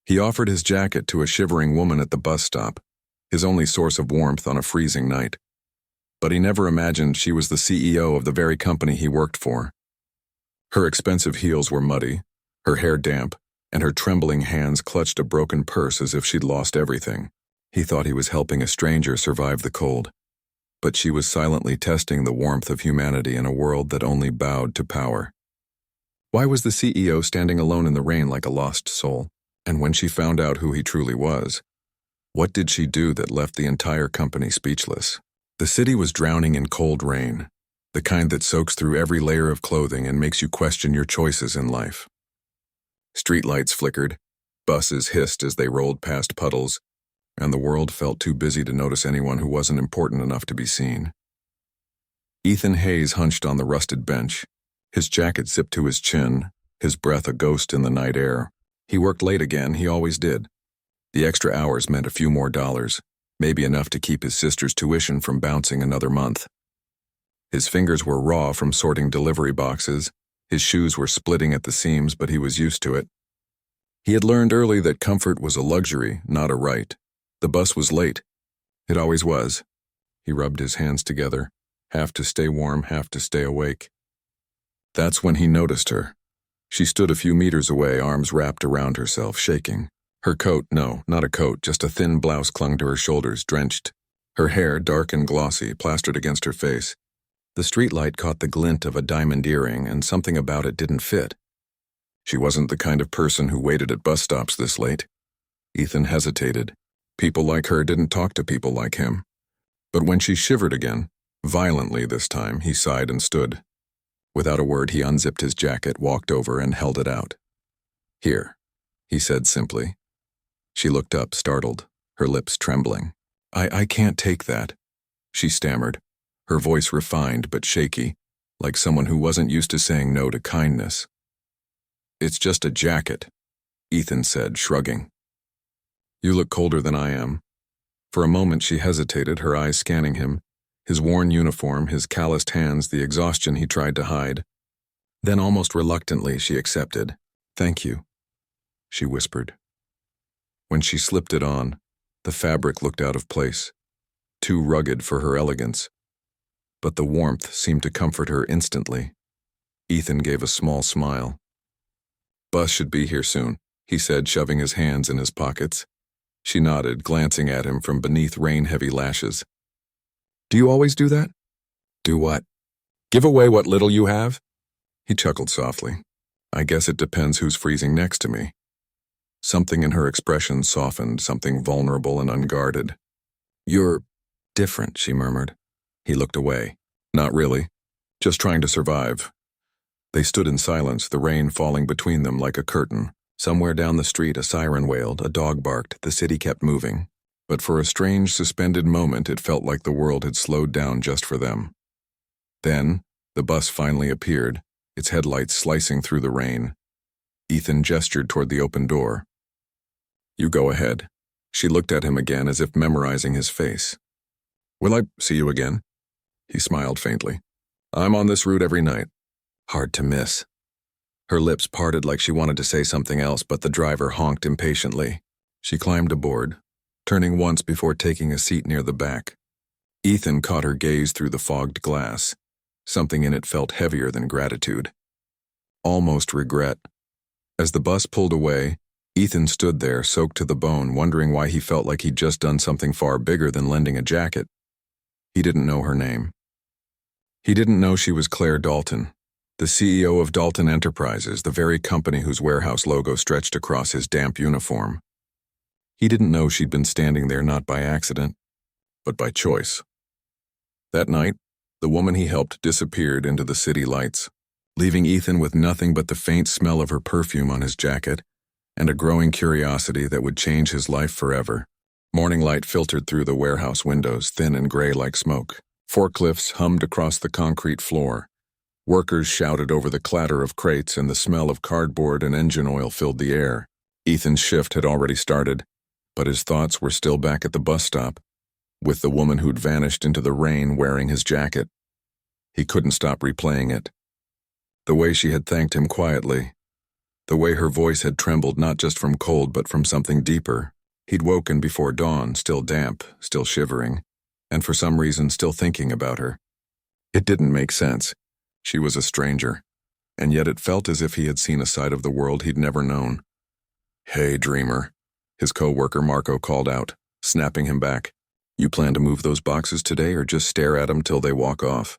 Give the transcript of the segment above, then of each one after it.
He offered his jacket to a shivering woman at the bus stop, his only source of warmth on a freezing night. But he never imagined she was the CEO of the very company he worked for. Her expensive heels were muddy, her hair damp, and her trembling hands clutched a broken purse as if she'd lost everything. He thought he was helping a stranger survive the cold, but she was silently testing the warmth of humanity in a world that only bowed to power. Why was the CEO standing alone in the rain like a lost soul? And when she found out who he truly was, what did she do that left the entire company speechless? The city was drowning in cold rain, the kind that soaks through every layer of clothing and makes you question your choices in life. Streetlights flickered, buses hissed as they rolled past puddles, and the world felt too busy to notice anyone who wasn't important enough to be seen. Ethan Hayes hunched on the rusted bench, his jacket zipped to his chin, his breath a ghost in the night air. He worked late again, he always did. The extra hours meant a few more dollars, maybe enough to keep his sister's tuition from bouncing another month. His fingers were raw from sorting delivery boxes, his shoes were splitting at the seams, but he was used to it. He had learned early that comfort was a luxury, not a right. The bus was late. It always was. He rubbed his hands together, half to stay warm, half to stay awake. That's when he noticed her. She stood a few meters away, arms wrapped around herself, shaking. Her coat, no, not a coat, just a thin blouse clung to her shoulders, drenched. Her hair, dark and glossy, plastered against her face. The streetlight caught the glint of a diamond earring, and something about it didn't fit. She wasn't the kind of person who waited at bus stops this late. Ethan hesitated. People like her didn't talk to people like him. But when she shivered again, violently this time, he sighed and stood. Without a word, he unzipped his jacket, walked over, and held it out. "Here," he said simply. She looked up, startled, her lips trembling. I can't take that," she stammered, her voice refined but shaky, like someone who wasn't used to saying no to kindness. "It's just a jacket," Ethan said, shrugging. "You look colder than I am." For a moment she hesitated, her eyes scanning him, his worn uniform, his calloused hands, the exhaustion he tried to hide. Then almost reluctantly she accepted. "Thank you," she whispered. When she slipped it on, the fabric looked out of place, too rugged for her elegance. But the warmth seemed to comfort her instantly. Ethan gave a small smile. "Bus should be here soon," he said, shoving his hands in his pockets. She nodded, glancing at him from beneath rain-heavy lashes. "Do you always do that?" "Do what?" "Give away what little you have?" He chuckled softly. "I guess it depends who's freezing next to me." Something in her expression softened, something vulnerable and unguarded. "You're different," she murmured. He looked away. "Not really. Just trying to survive." They stood in silence, the rain falling between them like a curtain. Somewhere down the street a siren wailed, a dog barked, the city kept moving. But for a strange, suspended moment it felt like the world had slowed down just for them. Then, the bus finally appeared, its headlights slicing through the rain. Ethan gestured toward the open door. "You go ahead." She looked at him again as if memorizing his face. "Will I see you again?" He smiled faintly. "I'm on this route every night." "Hard to miss." Her lips parted like she wanted to say something else, but the driver honked impatiently. She climbed aboard, turning once before taking a seat near the back. Ethan caught her gaze through the fogged glass. Something in it felt heavier than gratitude. Almost regret. As the bus pulled away, Ethan stood there, soaked to the bone, wondering why he felt like he'd just done something far bigger than lending a jacket. He didn't know her name. He didn't know she was Claire Dalton, the CEO of Dalton Enterprises, the very company whose warehouse logo stretched across his damp uniform. He didn't know she'd been standing there not by accident, but by choice. That night, the woman he helped disappeared into the city lights, leaving Ethan with nothing but the faint smell of her perfume on his jacket and a growing curiosity that would change his life forever. Morning light filtered through the warehouse windows, thin and gray like smoke. Forklifts hummed across the concrete floor. Workers shouted over the clatter of crates, and the smell of cardboard and engine oil filled the air. Ethan's shift had already started, but his thoughts were still back at the bus stop, with the woman who'd vanished into the rain wearing his jacket. He couldn't stop replaying it. The way she had thanked him quietly. The way her voice had trembled not just from cold but from something deeper. He'd woken before dawn, still damp, still shivering, and for some reason still thinking about her. It didn't make sense. She was a stranger, and yet it felt as if he had seen a side of the world he'd never known. "Hey, dreamer," his co-worker Marco called out, snapping him back. "You plan to move those boxes today or just stare at them till they walk off?"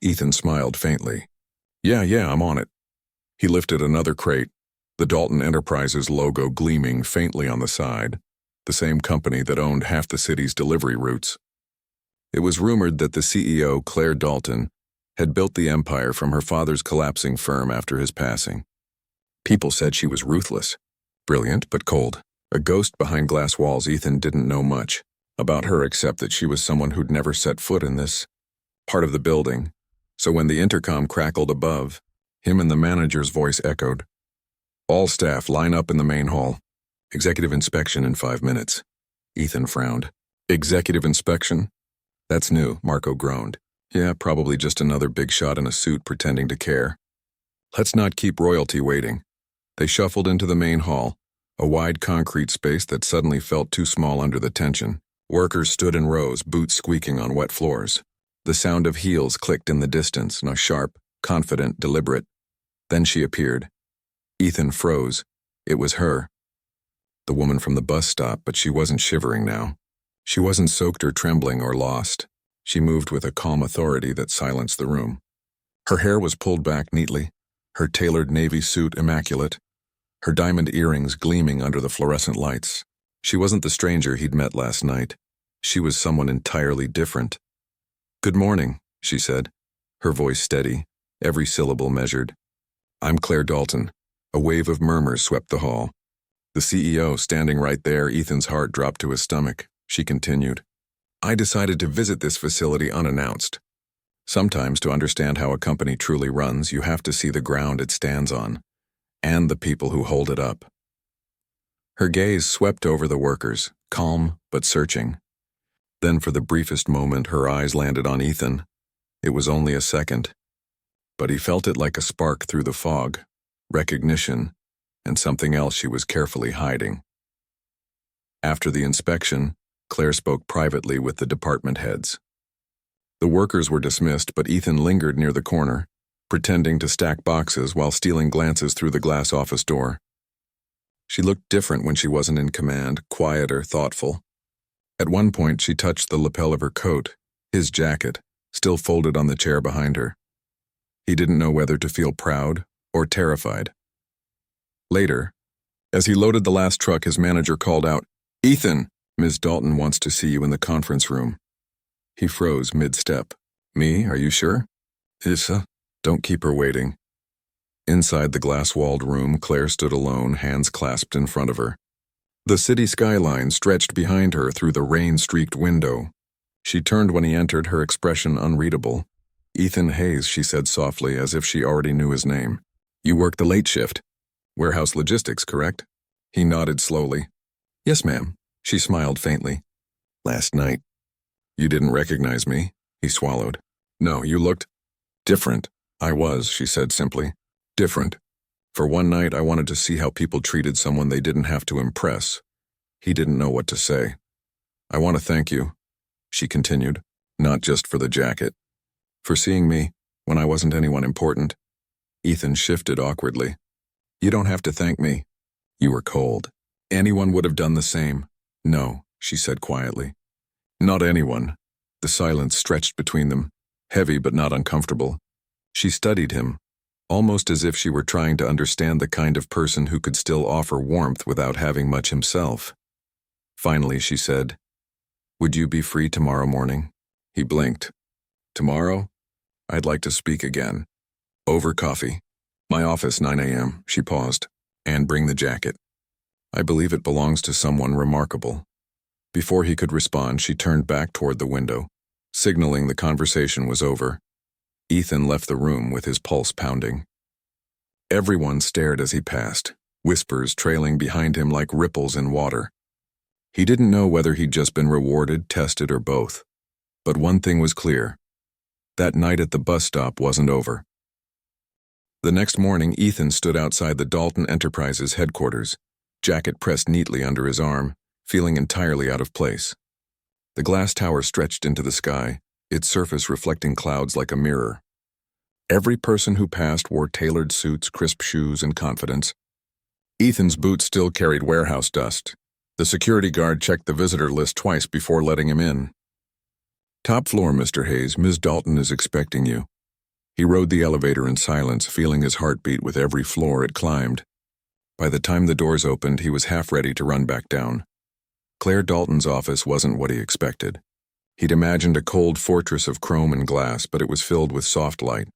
Ethan smiled faintly. Yeah, I'm on it." He lifted another crate, the Dalton Enterprises logo gleaming faintly on the side, the same company that owned half the city's delivery routes. It was rumored that the CEO, Claire Dalton, had built the empire from her father's collapsing firm after his passing. People said she was ruthless, brilliant but cold. A ghost behind glass walls. Ethan didn't know much about her except that she was someone who'd never set foot in this part of the building. So when the intercom crackled above, him and the manager's voice echoed. "All staff line up in the main hall. Executive inspection in 5 minutes." Ethan frowned. "Executive inspection? That's new," Marco groaned. "Yeah, probably just another big shot in a suit pretending to care. Let's not keep royalty waiting." They shuffled into the main hall, a wide concrete space that suddenly felt too small under the tension. Workers stood in rows, boots squeaking on wet floors. The sound of heels clicked in the distance, now sharp, confident, deliberate. Then she appeared. Ethan froze. It was her. The woman from the bus stop, but she wasn't shivering now. She wasn't soaked or trembling or lost. She moved with a calm authority that silenced the room. Her hair was pulled back neatly, her tailored navy suit immaculate, her diamond earrings gleaming under the fluorescent lights. She wasn't the stranger he'd met last night. She was someone entirely different. "Good morning," she said, her voice steady, every syllable measured. "I'm Claire Dalton." A wave of murmurs swept the hall. The CEO standing right there. Ethan's heart dropped to his stomach. She continued. "I decided to visit this facility unannounced. Sometimes to understand how a company truly runs, you have to see the ground it stands on, and the people who hold it up." Her gaze swept over the workers, calm but searching. Then for the briefest moment her eyes landed on Ethan. It was only a second, but he felt it like a spark through the fog, recognition, and something else she was carefully hiding. After the inspection, Claire spoke privately with the department heads. The workers were dismissed, but Ethan lingered near the corner, pretending to stack boxes while stealing glances through the glass office door. She looked different when she wasn't in command, quieter, thoughtful. At one point, she touched the lapel of her coat, his jacket, still folded on the chair behind her. He didn't know whether to feel proud or terrified. Later, as he loaded the last truck, his manager called out, "Ethan, Ms. Dalton wants to see you in the conference room." He froze mid-step. "Me? Are you sure?" "Issa, don't keep her waiting." Inside the glass-walled room, Claire stood alone, hands clasped in front of her. The city skyline stretched behind her through the rain-streaked window. She turned when he entered, her expression unreadable. "Ethan Hayes," she said softly, as if she already knew his name. "You work the late shift. Warehouse logistics, correct?" He nodded slowly. "Yes, ma'am." She smiled faintly. "Last night. You didn't recognize me?" He swallowed. "No, you looked different." "I was," she said simply. "Different. For one night, I wanted to see how people treated someone they didn't have to impress." He didn't know what to say. "I want to thank you," she continued, "not just for the jacket. For seeing me when I wasn't anyone important." Ethan shifted awkwardly. "You don't have to thank me. You were cold. Anyone would have done the same." "No," she said quietly. "Not anyone." The silence stretched between them, heavy but not uncomfortable. She studied him, almost as if she were trying to understand the kind of person who could still offer warmth without having much himself. Finally, she said, "Would you be free tomorrow morning?" He blinked. "Tomorrow? I'd like to speak again. Over coffee. My office, 9 a.m., she paused. "And bring the jacket. I believe it belongs to someone remarkable." Before he could respond, she turned back toward the window, signaling the conversation was over. Ethan left the room with his pulse pounding. Everyone stared as he passed, whispers trailing behind him like ripples in water. He didn't know whether he'd just been rewarded, tested, or both. But one thing was clear. That night at the bus stop wasn't over. The next morning, Ethan stood outside the Dalton Enterprises headquarters, jacket pressed neatly under his arm, feeling entirely out of place. The glass tower stretched into the sky, its surface reflecting clouds like a mirror. Every person who passed wore tailored suits, crisp shoes, and confidence. Ethan's boots still carried warehouse dust. The security guard checked the visitor list twice before letting him in. "Top floor, Mr. Hayes. Ms. Dalton is expecting you." He rode the elevator in silence, feeling his heartbeat with every floor it climbed. By the time the doors opened, he was half ready to run back down. Claire Dalton's office wasn't what he expected. He'd imagined a cold fortress of chrome and glass, but it was filled with soft light,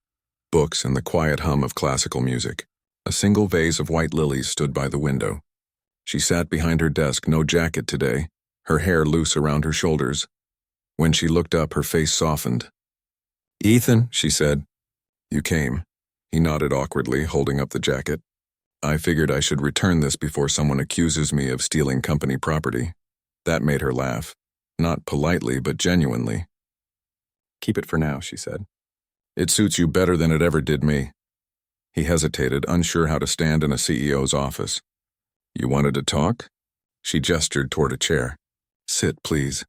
books, and the quiet hum of classical music. A single vase of white lilies stood by the window. She sat behind her desk, no jacket today, her hair loose around her shoulders. When she looked up, her face softened. "Ethan," she said. "You came." He nodded awkwardly, holding up the jacket. "I figured I should return this before someone accuses me of stealing company property." That made her laugh. Not politely, but genuinely. "Keep it for now," she said. "It suits you better than it ever did me." He hesitated, unsure how to stand in a CEO's office. "You wanted to talk?" She gestured toward a chair. "Sit, please."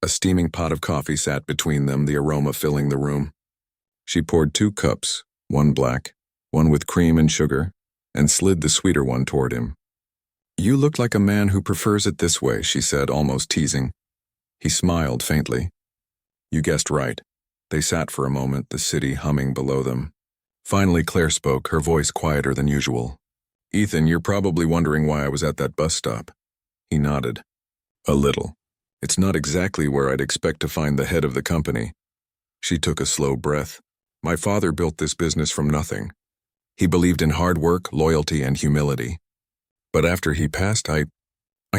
A steaming pot of coffee sat between them, the aroma filling the room. She poured 2 cups, one black, one with cream and sugar, and slid the sweeter one toward him. "You look like a man who prefers it this way," she said, almost teasing. He smiled faintly. "You guessed right." They sat for a moment, the city humming below them. Finally, Claire spoke, her voice quieter than usual. "Ethan, you're probably wondering why I was at that bus stop." He nodded. "A little. It's not exactly where I'd expect to find the head of the company." She took a slow breath. "My father built this business from nothing. He believed in hard work, loyalty, and humility. But after he passed, I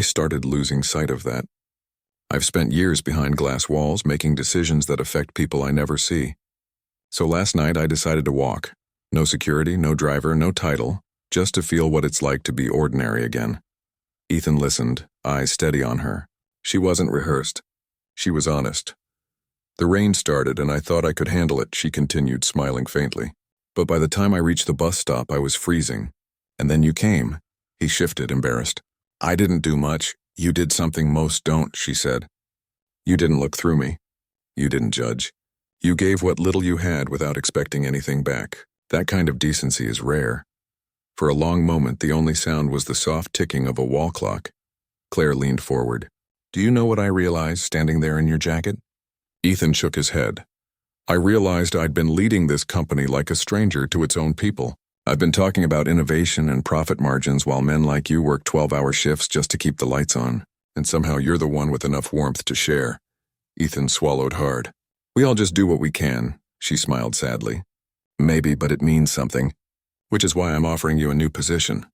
started losing sight of that. I've spent years behind glass walls, making decisions that affect people I never see. So last night I decided to walk. No security, no driver, no title, just to feel what it's like to be ordinary again." Ethan listened, eyes steady on her. She wasn't rehearsed. She was honest. "The rain started and I thought I could handle it," she continued, smiling faintly. "But by the time I reached the bus stop, I was freezing. And then you came." He shifted, embarrassed. "I didn't do much. You did something most don't," she said. "You didn't look through me. You didn't judge. You gave what little you had without expecting anything back. That kind of decency is rare." For a long moment, the only sound was the soft ticking of a wall clock. Claire leaned forward. "Do you know what I realized standing there in your jacket?" Ethan shook his head. "I realized I'd been leading this company like a stranger to its own people. I've been talking about innovation and profit margins while men like you work 12-hour shifts just to keep the lights on. And somehow you're the one with enough warmth to share." Ethan swallowed hard. "We all just do what we can," she smiled sadly. "Maybe, but it means something. Which is why I'm offering you a new position."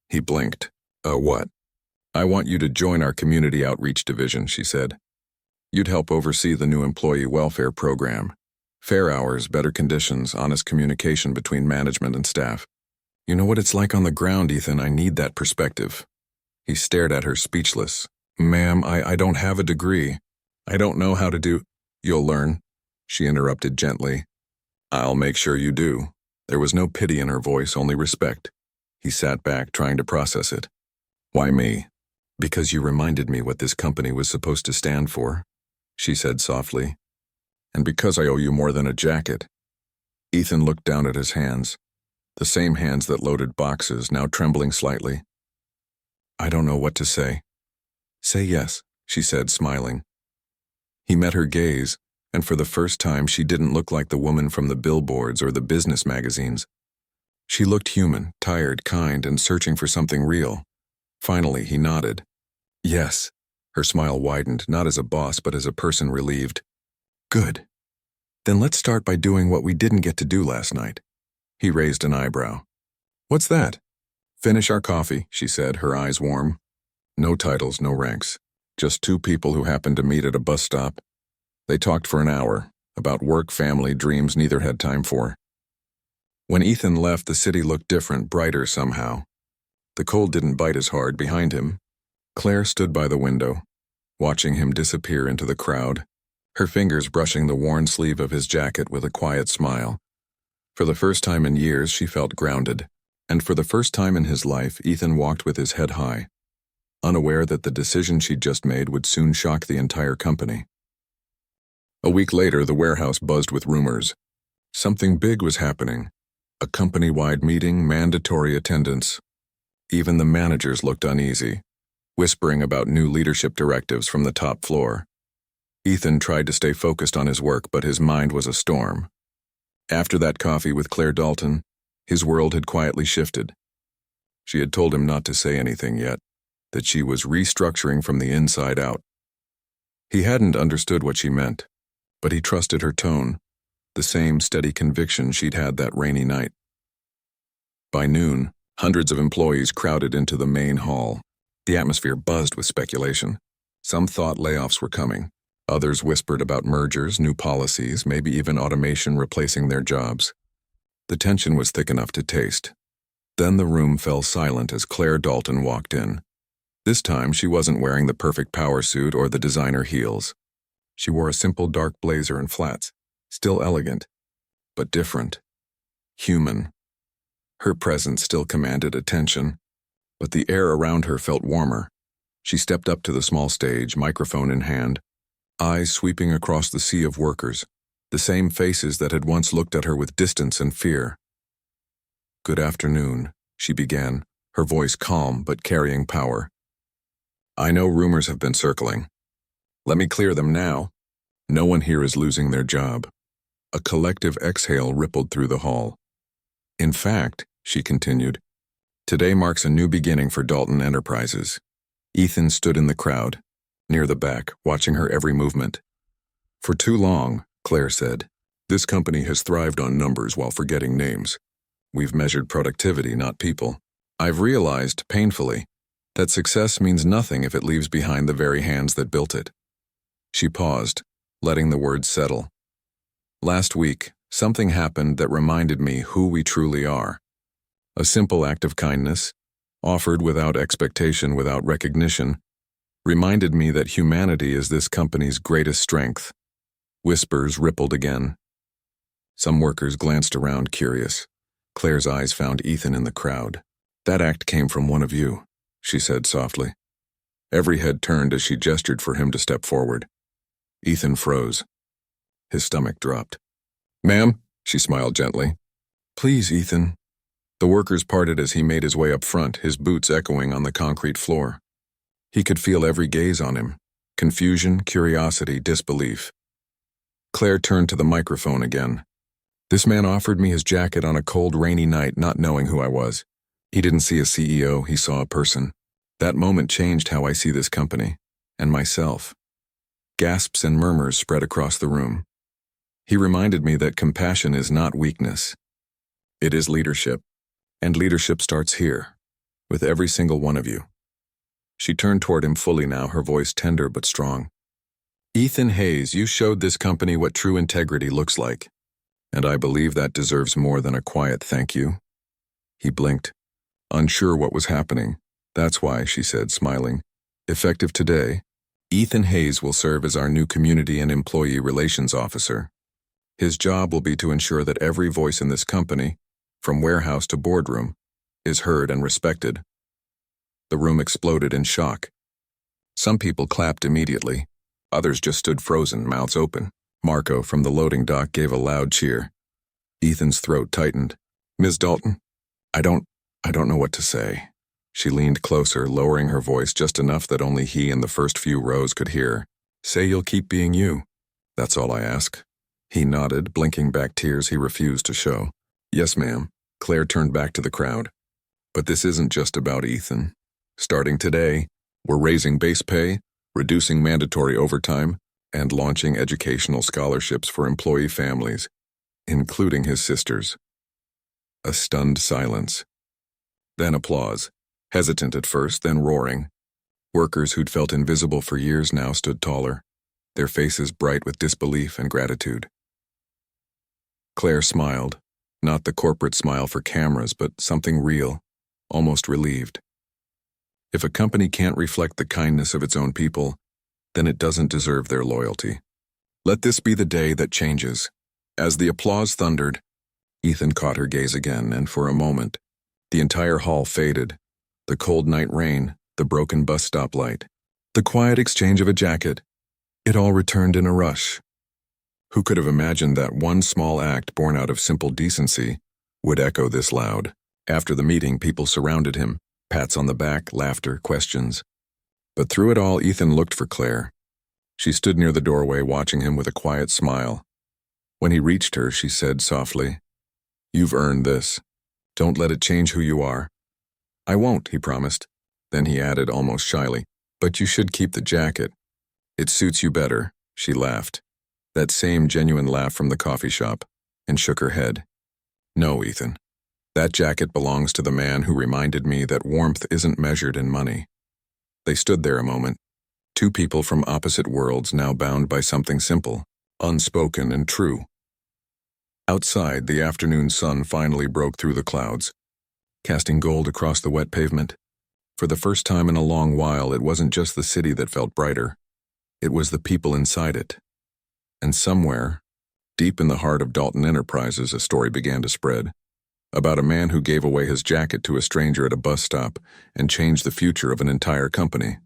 He blinked. What?" "I want you to join our community outreach division," she said. "You'd help oversee the new employee welfare program. Fair hours, better conditions, honest communication between management and staff. You know what it's like on the ground, Ethan. I need that perspective." He stared at her, speechless. "Ma'am, I don't have a degree. I don't know how to do—" "You'll learn," she interrupted gently. "I'll make sure you do." There was no pity in her voice, only respect. He sat back, trying to process it. "Why me?" "Because you reminded me what this company was supposed to stand for," she said softly. "And because I owe you more than a jacket." Ethan looked down at his hands, the same hands that loaded boxes, now trembling slightly. "I don't know what to say." "Say yes," she said, smiling. He met her gaze, and for the first time she didn't look like the woman from the billboards or the business magazines. She looked human, tired, kind, and searching for something real. Finally, he nodded. "Yes." Her smile widened, not as a boss, but as a person relieved. "Good. Then let's start by doing what we didn't get to do last night." He raised an eyebrow. "What's that?" "Finish our coffee," she said, her eyes warm. No titles, no ranks. Just 2 people who happened to meet at a bus stop. They talked for an hour, about work, family, dreams neither had time for. When Ethan left, the city looked different, brighter somehow. The cold didn't bite as hard behind him. Claire stood by the window, watching him disappear into the crowd, her fingers brushing the worn sleeve of his jacket with a quiet smile. For the first time in years, she felt grounded. And for the first time in his life, Ethan walked with his head high, unaware that the decision she'd just made would soon shock the entire company. A week later, the warehouse buzzed with rumors. Something big was happening. A company-wide meeting, mandatory attendance. Even the managers looked uneasy, whispering about new leadership directives from the top floor. Ethan tried to stay focused on his work, but his mind was a storm. After that coffee with Claire Dalton, his world had quietly shifted. She had told him not to say anything yet, that she was restructuring from the inside out. He hadn't understood what she meant, but he trusted her tone, the same steady conviction she'd had that rainy night. By noon, hundreds of employees crowded into the main hall. The atmosphere buzzed with speculation. Some thought layoffs were coming. Others whispered about mergers, new policies, maybe even automation replacing their jobs. The tension was thick enough to taste. Then the room fell silent as Claire Dalton walked in. This time, she wasn't wearing the perfect power suit or the designer heels. She wore a simple dark blazer and flats, still elegant, but different. Human. Her presence still commanded attention, but the air around her felt warmer. She stepped up to the small stage, microphone in hand, eyes sweeping across the sea of workers, the same faces that had once looked at her with distance and fear. "Good afternoon," she began, her voice calm but carrying power. "I know rumors have been circling. Let me clear them now. No one here is losing their job." A collective exhale rippled through the hall. "In fact," she continued, "today marks a new beginning for Dalton Enterprises." Ethan stood in the crowd, near the back, watching her every movement. "For too long," Claire said, "this company has thrived on numbers while forgetting names. We've measured productivity, not people. I've realized, painfully, that success means nothing if it leaves behind the very hands that built it." She paused, letting the words settle. "Last week, something happened that reminded me who we truly are. A simple act of kindness, offered without expectation, without recognition, reminded me that humanity is this company's greatest strength." Whispers rippled again. Some workers glanced around, curious. Claire's eyes found Ethan in the crowd. "That act came from one of you," she said softly. Every head turned as she gestured for him to step forward. Ethan froze. His stomach dropped. "Ma'am," she smiled gently. "Please, Ethan." The workers parted as he made his way up front, his boots echoing on the concrete floor. He could feel every gaze on him. Confusion, curiosity, disbelief. Claire turned to the microphone again. "This man offered me his jacket on a cold, rainy night, not knowing who I was. He didn't see a CEO, he saw a person. That moment changed how I see this company, and myself." Gasps and murmurs spread across the room. He reminded me that compassion is not weakness. It is leadership, and leadership starts here, with every single one of you. She turned toward him fully now, her voice tender but strong. "Ethan Hayes, you showed this company what true integrity looks like, and I believe that deserves more than a quiet thank you." He blinked, unsure what was happening. "That's why," she said, smiling. "Effective today, Ethan Hayes will serve as our new Community and Employee Relations Officer. His job will be to ensure that every voice in this company, from warehouse to boardroom, is heard and respected." The room exploded in shock. Some people clapped immediately. Others just stood frozen, mouths open. Marco from the loading dock gave a loud cheer. Ethan's throat tightened. "Ms. Dalton, I don't know what to say." She leaned closer, lowering her voice just enough that only he in the first few rows could hear. "Say you'll keep being you. That's all I ask." He nodded, blinking back tears he refused to show. "Yes, ma'am." Claire turned back to the crowd. "But this isn't just about Ethan. Starting today, we're raising base pay, reducing mandatory overtime, and launching educational scholarships for employee families, including his sisters." A stunned silence. Then applause, hesitant at first, then roaring. Workers who'd felt invisible for years now stood taller, their faces bright with disbelief and gratitude. Claire smiled, not the corporate smile for cameras, but something real, almost relieved. If a company can't reflect the kindness of its own people, then it doesn't deserve their loyalty. Let this be the day that changes. As the applause thundered, Ethan caught her gaze again, and for a moment, the entire hall faded. The cold night rain, the broken bus stop light, the quiet exchange of a jacket. It all returned in a rush. Who could have imagined that one small act born out of simple decency would echo this loud? After the meeting, people surrounded him, pats on the back, laughter, questions. But through it all, Ethan looked for Claire. She stood near the doorway, watching him with a quiet smile. When he reached her, she said softly, "You've earned this. Don't let it change who you are." "I won't," he promised. Then he added almost shyly, "But you should keep the jacket. It suits you better." She laughed, that same genuine laugh from the coffee shop, and shook her head. "No, Ethan. That jacket belongs to the man who reminded me that warmth isn't measured in money." They stood there a moment, two people from opposite worlds now bound by something simple, unspoken and true. Outside, the afternoon sun finally broke through the clouds, casting gold across the wet pavement. For the first time in a long while, it wasn't just the city that felt brighter. It was the people inside it. And somewhere, deep in the heart of Dalton Enterprises, a story began to spread, about a man who gave away his jacket to a stranger at a bus stop and changed the future of an entire company.